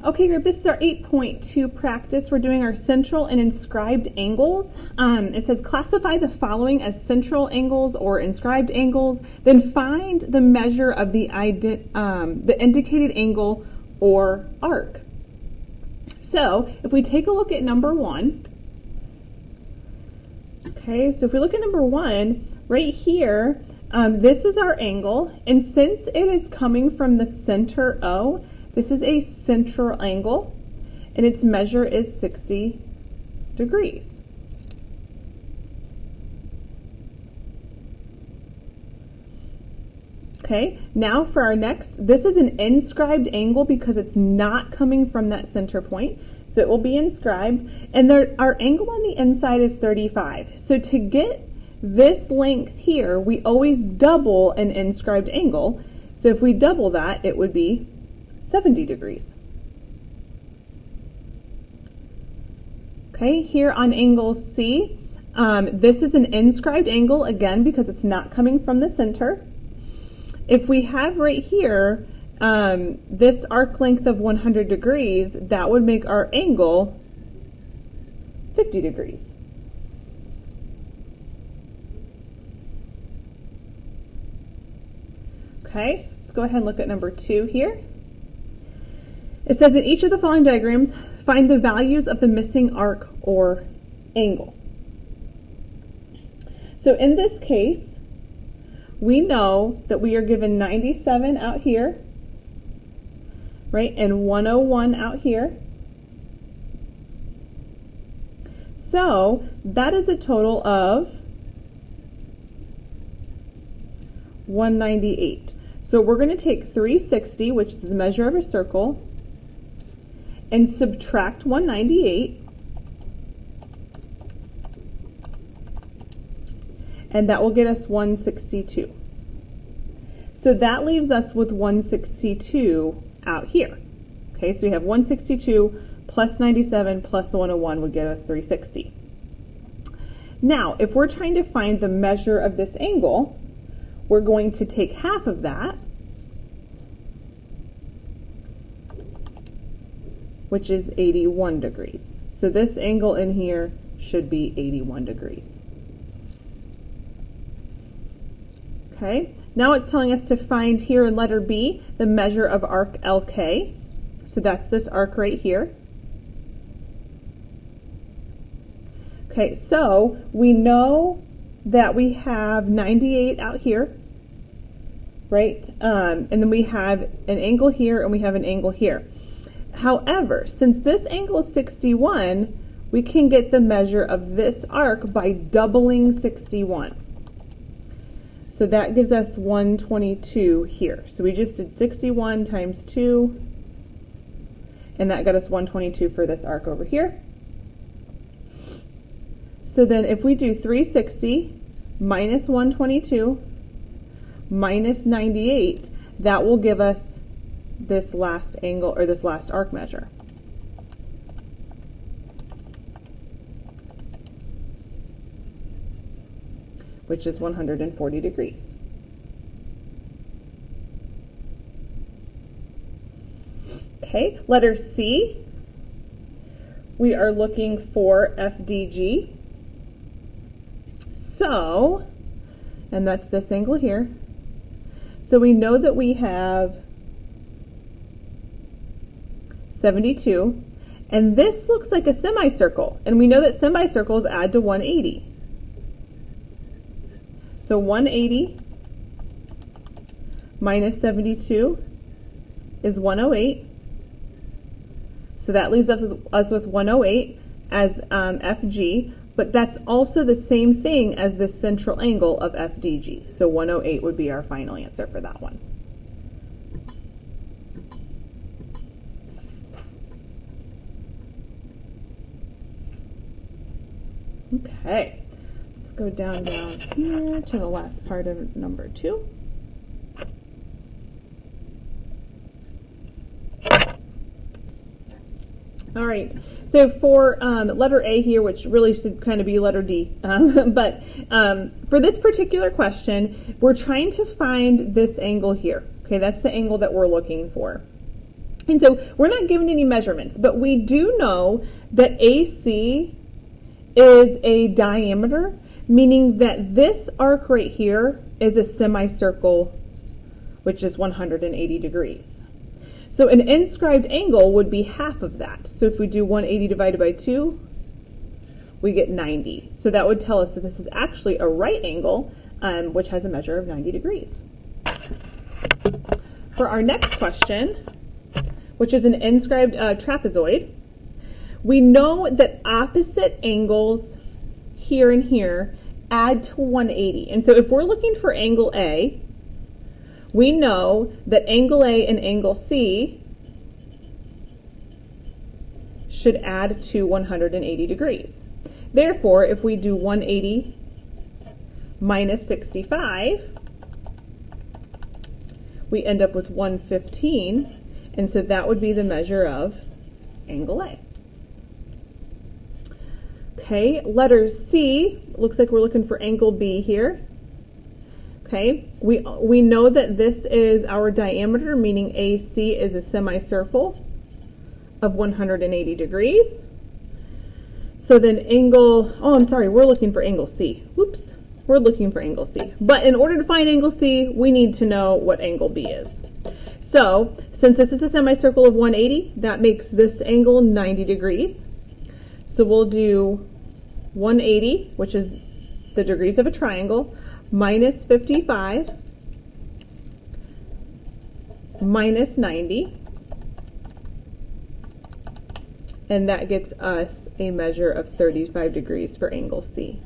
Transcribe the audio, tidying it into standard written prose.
Okay, group, this is our 8.2 practice. We're doing our central and inscribed angles. It says classify the following as central angles or inscribed angles, then find the measure of the indicated angle or arc. So if we take a look at number 1, okay, so if we look at number 1, right here, this is our angle, and since it is coming from the center O, this is a central angle, and its measure is 60 degrees. Okay, now for our next, this is an inscribed angle because it's not coming from that center point, so it will be inscribed, and our angle on the inside is 35. So to get this length here, we always double an inscribed angle. So if we double that, it would be 70 degrees. Okay, here on angle C, this is an inscribed angle again because it's not coming from the center. If we have right here this arc length of 100 degrees, that would make our angle 50 degrees. Okay, let's go ahead and look at number 2 here. It says in each of the following diagrams, find the values of the missing arc or angle. So in this case, we know that we are given 97 out here, right, and 101 out here. So that is a total of 198. So we're going to take 360, which is the measure of a circle, and subtract 198, and that will get us 162. So that leaves us with 162 out here. Okay, so we have 162 plus 97 plus 101 would get us 360. Now, if we're trying to find the measure of this angle, we're going to take half of that, which is 81 degrees. So this angle in here should be 81 degrees. Okay, now it's telling us to find here in letter B the measure of arc LK. So that's this arc right here. Okay, so we know that we have 98 out here, right? And then we have an angle here and we have an angle here. However, since this angle is 61, we can get the measure of this arc by doubling 61. So that gives us 122 here. So we just did 61 times 2, and that got us 122 for this arc over here. So then if we do 360 minus 122 minus 98, that will give us this last angle, or this last arc measure. Which is 140 degrees. Okay, letter C, we are looking for FDG. So, and that's this angle here. So we know that we have 72, and this looks like a semicircle, and we know that semicircles add to 180. So 180 minus 72 is 108. So that leaves us with 108 as FG, but that's also the same thing as the central angle of FDG. So 108 would be our final answer for that one. Okay, let's go down here to the last part of number 2. All right, so for letter A here, which really should kind of be letter D, but for this particular question, we're trying to find this angle here. Okay, that's the angle that we're looking for. And so we're not given any measurements, but we do know that AC is a diameter, meaning that this arc right here is a semicircle, which is 180 degrees. So an inscribed angle would be half of that. So if we do 180 divided by 2, we get 90. So that would tell us that this is actually a right angle, which has a measure of 90 degrees. For our next question, which is an inscribed trapezoid, we know that opposite angles here and here add to 180. And so if we're looking for angle A, we know that angle A and angle C should add to 180 degrees. Therefore, if we do 180 minus 65, we end up with 115, and so that would be the measure of angle A. Okay, letter C, looks like we're looking for angle B here. Okay, we know that this is our diameter, meaning AC is a semicircle of 180 degrees. So then we're looking for angle C. Whoops, we're looking for angle C. But in order to find angle C, we need to know what angle B is. So since this is a semicircle of 180, that makes this angle 90 degrees. So we'll do 180, which is the degrees of a triangle, minus 55, minus 90, and that gets us a measure of 35 degrees for angle C.